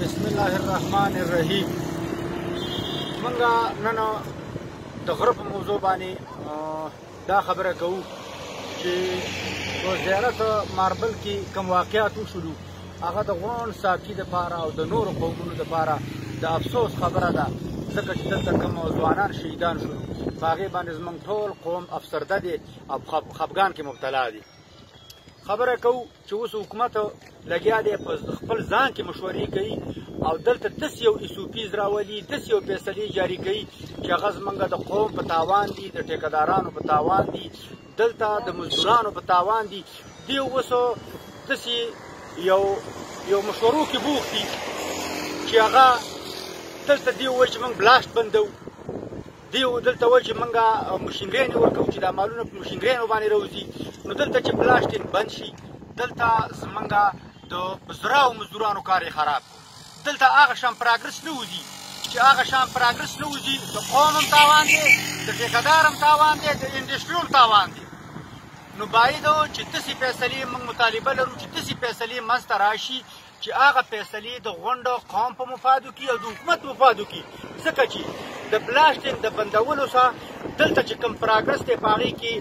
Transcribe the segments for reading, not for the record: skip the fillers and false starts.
بسم الله الرحمن الرحیم. منګه نن د غره په موضوع باندې دا خبره کوو چې په زیارت ماربل کې کوم واقعات وشولو، هغه د غون ساقي دپاره او د نورو قومونو دپاره د افسوس خبره ده، ځکه چې دلته کوم ځوانان شهیدان شول، په هغې باندې زموږ ټول قوم افسرده دی او خفګان کې مبتلا دی. خبره کوو چې اوس حکومت لګیا دی په خپل ځان کې مشورې کوي او دلته داسې یو ایسوپیز راولي، داسې یو فیصلې جاري کوي چې هغه زموږ د قوم په تاوان دي، د ټیکهدارانو په تاوان دي، دلته د مزدورانو په تاوان دي. دوی اوس داسې یو مشورو کې بوخت دي چې هغه دلته دوی وایي چې موږ بلاسټ بندوو، دوی دلته وایي چې موږ مشینګرینې ورکوو چې دا مالونه په مشینګرینو باندې راوځي. نو دلته چې بلاسټینګ بند شي، دلته زموږ د بزراو مزدورانو کار یې خراب کړو. دلته هغه شان پراګرس نه وځي چې هغه شان پراګرس نه وځي، د قوم هم تاوان دی، د ټیکهدار هم تاوان دی، د انډسټري هم تاوان دی. نو باید چې داسې فیصلې موږ مطالبه لرو چې داسې فیصلې منځته راشي چې هغه فیصلې د غونډه قوم په مفادو کې او د حکومت په مفادو کې، ځکه چې د بلاسټینګ د بندولو سره دلته چې کوم پراګرس دی په هغې کې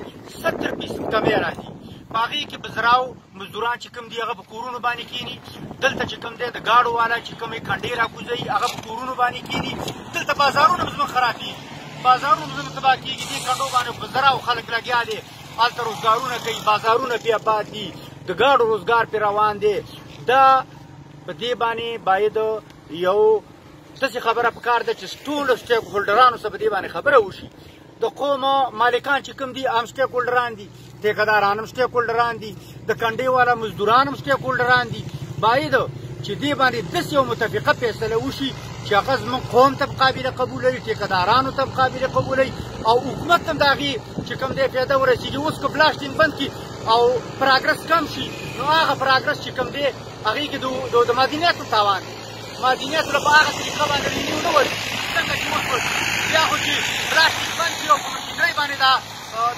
70% کمی راځي. په هغې کې بزراو مزدوران چې کوم دي هغه په کورونو باندې کښېني، دلته چې کوم دی د ګاډو والا چې کومې کنډې راکوزوي هغه په کورونو باندې کښېني، دلته بازارونه به زموږ خرابېږي، بازارونه به زموږ تباه کېږي. دې کنډو باندې بزراو خلک لګیا دي، هلته روزګارونه کوي، بازارونه پرې آباد دي، د ګاډو روزګار پرې روان دی. دا په دې باندې باید یو داسې خبره پکار ده چې ټولو سټیک هولډرانو سره په دې باندې خبره وشي. د قوم مالکان چې کوم دي هم سټیک هولډران دي، ټیکهداران هم سټیک هولډران دي، د کنډې والا مزدوران هم سټیک هولډران دي. باید چې دې باندې داسې یو متفقه فیصله وشي چې هغه زموږ قوم ته قابله قبولوي، ټیکهدارانو ته قابله قبولوي او حکومت ته هم د هغې چې کوم دی فایده ورسېږي. اوس که بلاسټینګ بند کړي او پراګرس کم شي، نو هغه پراګرس چې کوم دی هغې کې د معدنیاتو تاوان دی، معدنیاتو له په هغه طریقه باندې رینیو نه ورځي څنګه چې اوس ورځي. بیا خو چې بلاسټینګ بند کړي او په مشینرۍ باندې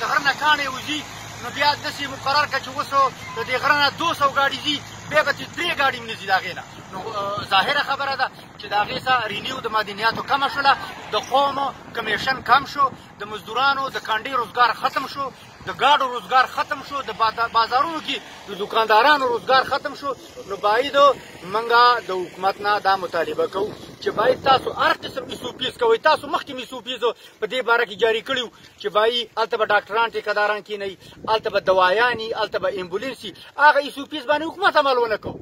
د غره نه کاڼې وځي، نو بیا داسې مقرر کړه چې اوس د دې غره نه 200 ګاډي ځي، بیا به چې 3 ګاډي هم نه ځي د هغې نه. نو ظاهره خبره ده چې د هغې سره رینیو د معدنیاتو کمه شوله، د قوم کمیشن کم شو، د مزدورانو د کانډې روزګار ختم شو، د ګاډو روزګار ختم شو، د بازارونو کې د دوکاندارانو روزګار ختم شو. نو باید موږ د حکومت نه دا مطالبه کوو چې باید تاسو هر قسم ایسوپیز کوئ. تاسو مخکې ایسوپیز په دې باره کې جاري کړي وو چې باید هلته به ډاکټران ټیکهداران کښېنوي، هلته به دوایان وي، هلته به امبولینس وي. هغه ایسوپیز باندې حکومت عمل ونه کړو،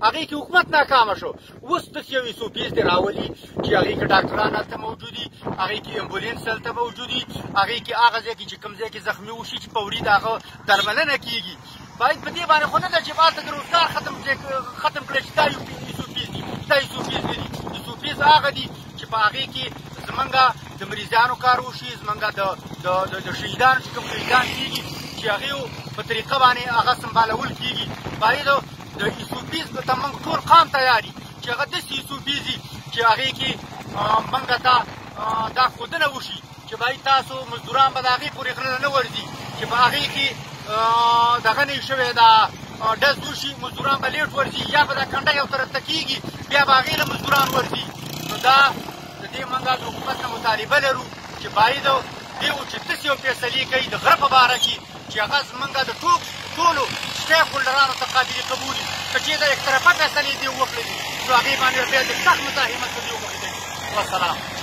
هغې کې حکومت ناکامه شو. اوس داسې یو ایسوپیز دی راولي چې هغې کې ډاکټران هلته موجود دي، هغې کې امبولینس هلته موجود دي، هغې کې هغه ځای کې چې کوم ځای کې زخمي وشي چې فوري د هغه درملنه کېږي. باید په دې باندې خو نه ده چې هلته د روزګار ختم کړی چې دا ایسوپیز دي، دا ایسوپیز نه دي. ایسوپیز هغه دي چې په هغې کې زموږ د مریضانو کار وشي، زموږ د شهیدانو چې کوم شهیدان کېږي چې هغې په طریقه باندې هغه سمبالول کېږي. باید د ایسوپیز ته موږ ټول قام تیار دي چې هغه داسې ایسوپیز دي چې هغې کې موږ ته دا ښودنه وشي چې باید تاسو مزدوران به د هغې پورې غره نه ورځي، چې په هغې کې دغه نه شوی دا ډز وشي، مزدوران به لیټ ورځي، یا به دا کنډه یو طرف ته کېږي، بیا به هغې له مزدوران ورځي. نو دا د دې موږ د حکومت نه مطالبه لرو چې باید دې چې داسې یو فیصلې کوي د غره په باره کې چې هغه زموږ د ټولو سټیک هولډرانو ته قابلې قبول وي. که چېرته یک طرفه فیصلې دې وکړلې نو هغې باندې بیا د سخت مزاحمت به دې وکړي. والسلام.